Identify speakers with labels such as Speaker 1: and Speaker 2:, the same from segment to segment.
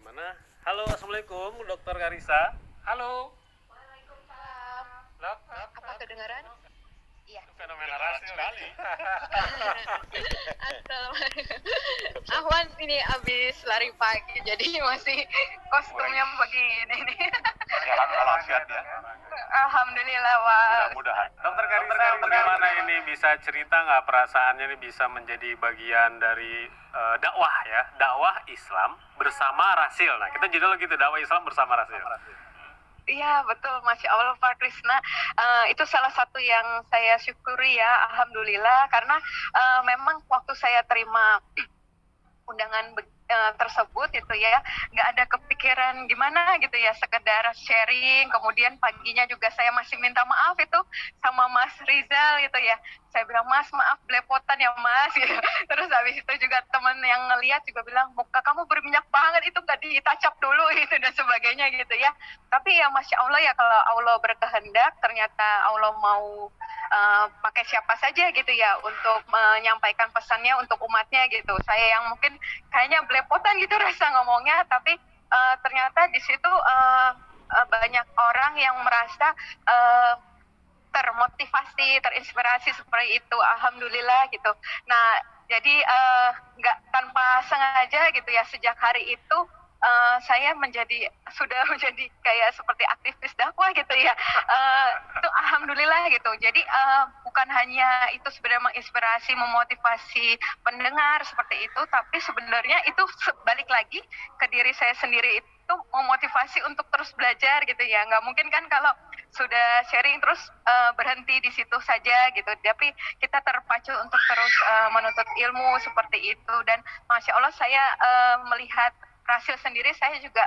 Speaker 1: Gimana? Halo, assalamualaikum, Dokter Karisa. Halo.
Speaker 2: Waalaikumsalam.
Speaker 1: Dok,
Speaker 2: Apa kedengaran? Iya.
Speaker 1: fenomena rasil sekali.
Speaker 2: Assalamualaikum. Ahwan ini abis lari pagi, jadi masih kostumnya begini nih.
Speaker 3: Sehat walafiat ya.
Speaker 2: Alhamdulillah, wah.
Speaker 3: Mudah-mudahan.
Speaker 1: Dokter Karisa, bagaimana ini bisa cerita nggak perasaannya ini bisa menjadi bagian dari dakwah ya, dakwah Islam bersama Rasil. Nah, kita judul gitu, dakwah Islam bersama Rasil.
Speaker 2: Iya betul, Masya Allah Pak Krisna. Itu salah satu yang saya syukuri ya, Alhamdulillah. Karena memang waktu saya terima undangan tersebut itu ya, nggak ada kepikiran gimana gitu ya, sekedar sharing. Kemudian paginya juga saya masih minta maaf itu sama Mas Rizal gitu ya, saya bilang, Mas maaf belepotan ya Mas gitu. Terus habis itu juga teman yang ngeliat juga bilang, muka kamu berminyak banget, itu nggak ditacap dulu gitu dan sebagainya gitu ya. Tapi ya Masya Allah ya, kalau Allah berkehendak ternyata Allah mau pakai siapa saja gitu ya untuk menyampaikan pesannya untuk umatnya gitu. Saya yang mungkin kayaknya belepotan gitu rasa ngomongnya, tapi ternyata di situ banyak orang yang merasa termotivasi, terinspirasi seperti itu. Alhamdulillah gitu. Nah, jadi nggak tanpa sengaja gitu ya, sejak hari itu saya sudah menjadi kayak seperti aktivis dakwah gitu ya. Itu alhamdulillah gitu. Jadi bukan hanya itu sebenarnya menginspirasi, memotivasi pendengar seperti itu, tapi sebenarnya itu balik lagi ke diri saya sendiri, itu memotivasi untuk terus belajar gitu ya. Nggak mungkin kan kalau sudah sharing terus berhenti di situ saja gitu, tapi kita terpacu untuk terus menuntut ilmu seperti itu. Dan Masya Allah saya melihat Rasil sendiri, saya juga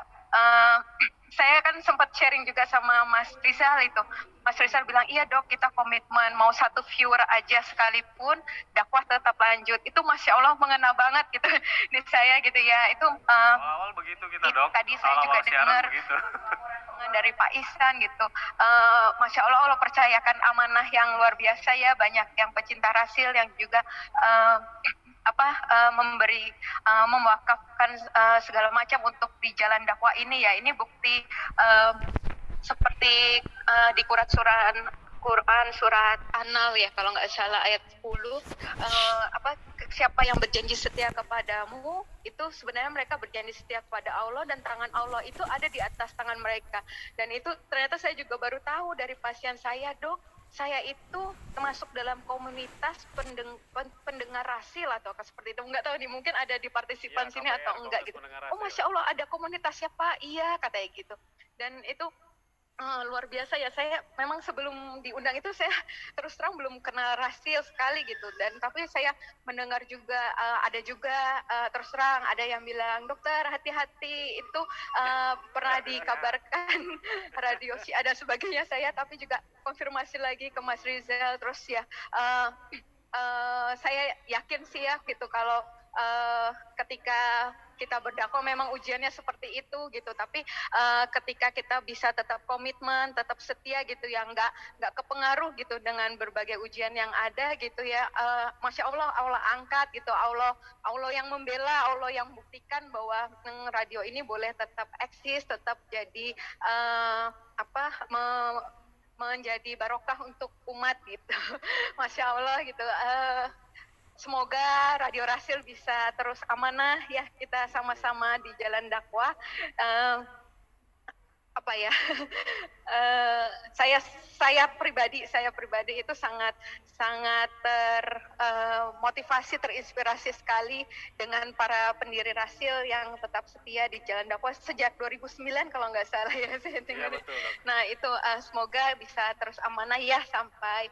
Speaker 2: saya kan sempat sharing juga sama Mas Rizal itu. Mas Rizal bilang, iya dok, kita komitmen mau 1 viewer aja sekalipun dakwah tetap lanjut. Itu Masya Allah mengena banget gitu di saya gitu ya. Itu
Speaker 1: Awal begitu kita dok.
Speaker 2: tadi saya juga dengar dari Pak Ihsan gitu. Masya Allah, Allah percayakan amanah yang luar biasa ya. Banyak yang pecinta Rasil yang juga memberi mewakafkan segala macam untuk di jalan dakwah ini ya. Ini bukti seperti di Quran surat An-Nahl ya, kalau nggak salah ayat 10, siapa yang berjanji setia kepadamu, itu sebenarnya mereka berjanji setia kepada Allah, dan tangan Allah itu ada di atas tangan mereka. Dan itu ternyata saya juga baru tahu dari pasien saya, dok, saya itu termasuk dalam komunitas pendengar Rasil atau seperti itu. Nggak tahu nih, mungkin ada di partisipan sini atau enggak gitu. Oh Masya Allah, ada komunitasnya Pak, iya katanya gitu. Dan itu luar biasa ya. Saya memang sebelum diundang itu saya terus terang belum kenal Rasil sekali gitu, dan tapi saya mendengar juga ada juga terus terang ada yang bilang, dokter hati-hati, itu pernah dikabarkan radio si ada sebagainya saya, tapi juga konfirmasi lagi ke Mas Rizal. Terus ya saya yakin sih ya gitu, kalau ketika kita berdakwah memang ujiannya seperti itu gitu, tapi ketika kita bisa tetap komitmen, tetap setia gitu ya, nggak kepengaruh gitu dengan berbagai ujian yang ada gitu ya, Masya Allah, Allah angkat gitu, Allah yang membela, Allah yang buktikan bahwa radio ini boleh tetap eksis, tetap jadi menjadi barokah untuk umat gitu. Masya Allah gitu. Semoga Radio Rasil bisa terus amanah ya, kita sama-sama di jalan dakwah. Saya pribadi itu sangat termotivasi, terinspirasi sekali dengan para pendiri Rasil yang tetap setia di jalan dakwah sejak 2009 kalau nggak salah ya.
Speaker 1: Iya, betul,
Speaker 2: nah itu semoga bisa terus amanah ya sampai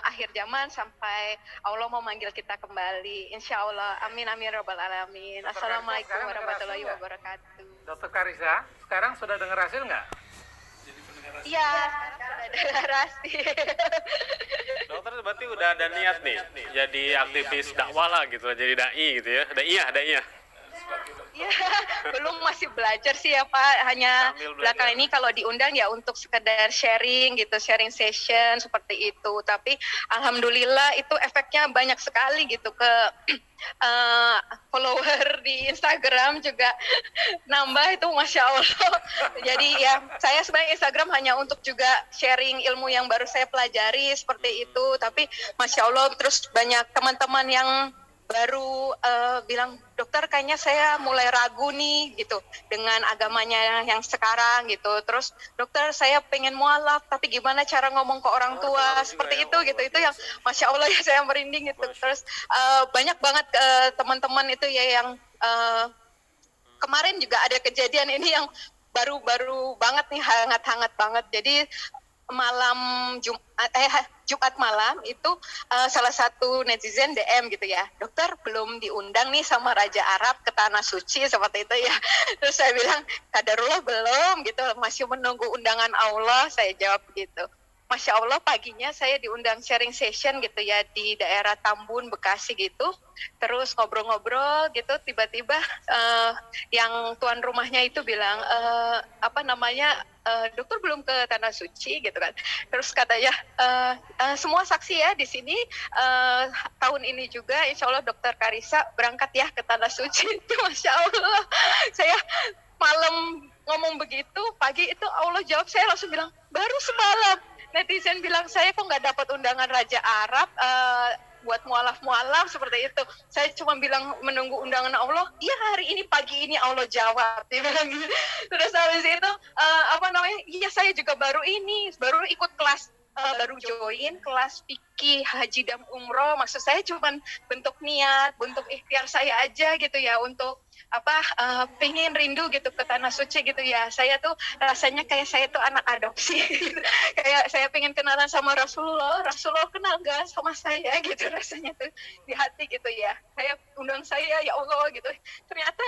Speaker 2: akhir zaman, sampai Allah mau manggil kita kembali, insya Allah. Amin amin robbal alamin. Assalamualaikum warahmatullahi wabarakatuh.
Speaker 4: Dokter Karisa, sekarang sudah dengar hasil nggak?
Speaker 2: Iya, sudah dengar Rasil.
Speaker 1: Dokter berarti udah ada niat nih jadi aktivis dakwah lah gitu, jadi dai gitu ya. Daiyah.
Speaker 2: Ya, belum, masih belajar sih ya Pak. Hanya
Speaker 1: Sambil belajar.
Speaker 2: belakangan ini kalau diundang ya untuk sekedar sharing gitu, sharing session seperti itu. Tapi alhamdulillah itu efeknya banyak sekali gitu ke follower di Instagram juga nambah itu, Masya Allah. Jadi ya saya sebenarnya Instagram hanya untuk juga sharing ilmu yang baru saya pelajari seperti itu. Tapi Masya Allah terus banyak teman-teman yang baru bilang, dokter kayaknya saya mulai ragu nih gitu dengan agamanya yang sekarang gitu. Terus dokter saya pengen mualaf tapi gimana cara ngomong ke orang tua seperti itu gitu. Itu yang Masya Allah ya saya merinding gitu. Terus banyak banget teman-teman itu ya yang kemarin juga ada kejadian ini yang baru-baru banget nih, hangat-hangat banget. Jadi Jumat malam itu salah satu netizen DM gitu ya, dokter belum diundang nih sama Raja Arab ke Tanah Suci seperti itu ya. Terus saya bilang, kadarullah belum gitu, masih menunggu undangan Allah, saya jawab gitu. Masya Allah paginya saya diundang sharing session gitu ya di daerah Tambun, Bekasi gitu. Terus ngobrol-ngobrol gitu, tiba-tiba yang tuan rumahnya itu bilang, dokter belum ke Tanah Suci gitu kan. Terus katanya, semua saksi ya di sini, tahun ini juga insya Allah dokter Karissa berangkat ya ke Tanah Suci. Masya Allah, saya malam ngomong begitu, pagi itu Allah jawab, saya langsung bilang, baru semalam netizen bilang saya kok nggak dapat undangan Raja Arab buat mualaf seperti itu. Saya cuma bilang menunggu undangan Allah. Iya, hari ini pagi ini Allah jawab. Dia bilang gitu. Terus habis itu iya saya juga baru ikut kelas, baru join kelas fikih haji dan umroh. Maksud saya cuma bentuk niat, bentuk ikhtiar saya aja gitu ya, untuk pengen rindu gitu ke Tanah Suci gitu ya. Saya tuh rasanya kayak saya tuh anak adopsi gitu. Kayak saya pengen kenalan sama Rasulullah kenal gak sama saya gitu, rasanya tuh di hati gitu ya. Saya undang saya, ya Allah gitu. Ternyata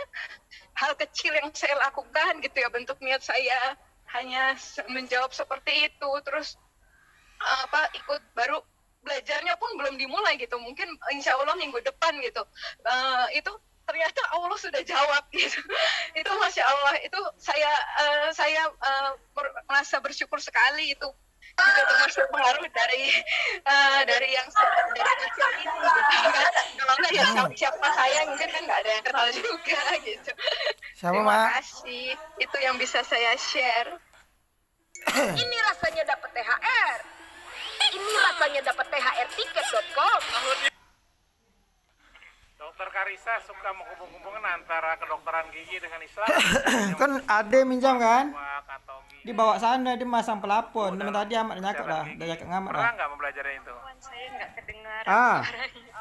Speaker 2: hal kecil yang saya lakukan gitu ya, bentuk niat saya hanya menjawab seperti itu. Terus ikut, baru belajarnya pun belum dimulai gitu, mungkin insya Allah minggu depan gitu. Itu ternyata Allah sudah jawab gitu. Itu Masya Allah, itu saya merasa bersyukur sekali. Itu juga termasuk pengaruh dari yang dari kecil ini gitu. Kalau nggak ya siapa saya, mungkin kan nggak ada yang kenal juga gitu.
Speaker 5: Siapa,
Speaker 2: Terima
Speaker 5: Mak?
Speaker 2: kasih, itu yang bisa saya share.
Speaker 6: Ini rasanya dapat THR. Ini rasanya dapat THR tiket.com.
Speaker 4: Dokter Karissa suka menghubung-hubungkan antara kedokteran gigi dengan Islam.
Speaker 5: Kan ade minjam kan?
Speaker 4: Atau gigi.
Speaker 5: Dibawa sana, dia masang pelapon. Teman tadi amat nyakak lah, udah nyakak ngamat lah.
Speaker 4: Pernah nggak mempelajari itu?
Speaker 2: Saya nggak kedengaran
Speaker 5: Ah.
Speaker 2: suaranya.